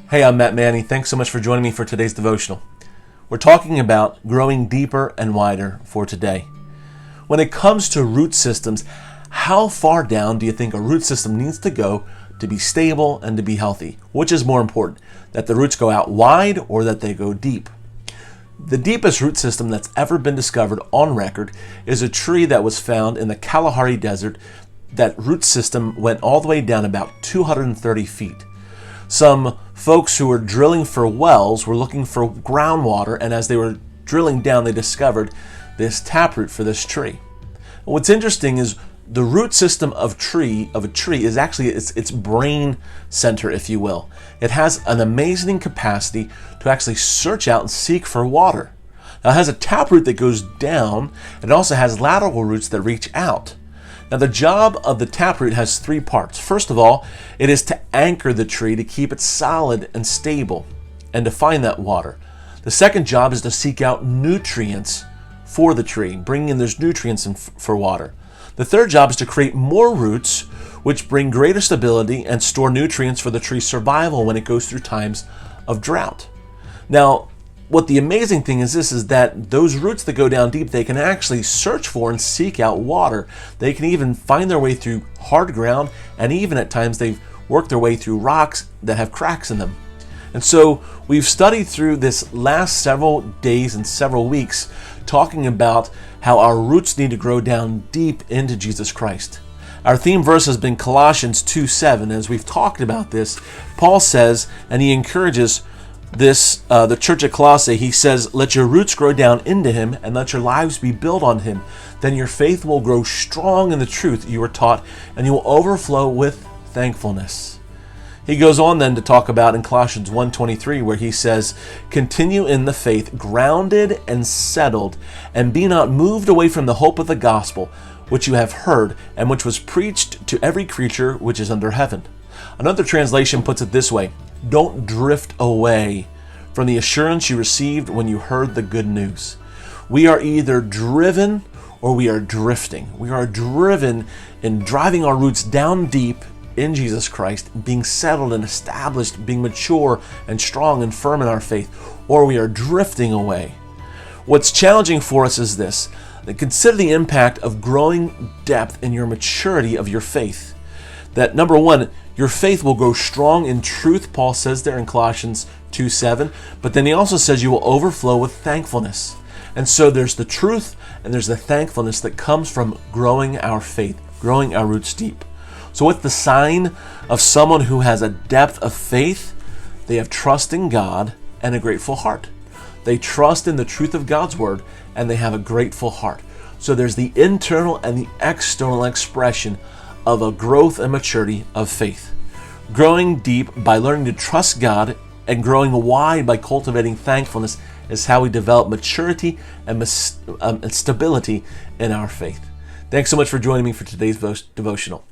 Hey, I'm Matt Manny. Thanks so much for joining me for today's devotional. We're talking about growing deeper and wider for today. When it comes to root systems, how far down do you think a root system needs to go to be stable and to be healthy? Which is more important, that the roots go out wide or that they go deep? The deepest root system that's ever been discovered on record is a tree that was found in the Kalahari Desert. That root system went all the way down about 230 feet. Some folks who were drilling for wells were looking for groundwater, and as they were drilling down, they discovered this taproot for this tree. What's interesting is the root system of a tree is actually its brain center, if you will. It has an amazing capacity to actually search out and seek for water. Now, it has a taproot that goes down, and it also has lateral roots that reach out. Now, the job of the taproot has three parts. First of all, it is to anchor the tree, to keep it solid and stable, and to find that water. The second job is to seek out nutrients for the tree, bringing in those nutrients for water. The third job is to create more roots, which bring greater stability and store nutrients for the tree's survival when it goes through times of drought. Now, what the amazing thing is that those roots that go down deep, they can actually search for and seek out water. They can even find their way through hard ground, and even at times they've worked their way through rocks that have cracks in them. And so we've studied through this last several days and several weeks talking about how our roots need to grow down deep into Jesus Christ. Our theme verse has been Colossians 2:7. As we've talked about this, Paul says, and he encourages the church at Colossae, he says, "Let your roots grow down into him, and let your lives be built on him. Then your faith will grow strong in the truth you were taught, and you will overflow with thankfulness." He goes on then to talk about in Colossians 1:23, where he says, "Continue in the faith, grounded and settled, and be not moved away from the hope of the gospel, which you have heard, and which was preached to every creature which is under heaven." Another translation puts it this way: "Don't drift away from the assurance you received when you heard the good news." We are either driven or we are drifting. We are driven in driving our roots down deep in Jesus Christ, being settled and established, being mature and strong and firm in our faith, or we are drifting away. What's challenging for us is this: that consider the impact of growing depth in your maturity of your faith. That number one, your faith will grow strong in truth, Paul says there in Colossians 2:7, but then he also says you will overflow with thankfulness. And so there's the truth and there's the thankfulness that comes from growing our faith, growing our roots deep. So what's the sign of someone who has a depth of faith? They have trust in God and a grateful heart. They trust in the truth of God's word and they have a grateful heart. So there's the internal and the external expression of a growth and maturity of faith. Growing deep by learning to trust God and growing wide by cultivating thankfulness is how we develop maturity and stability in our faith. Thanks so much for joining me for today's devotional.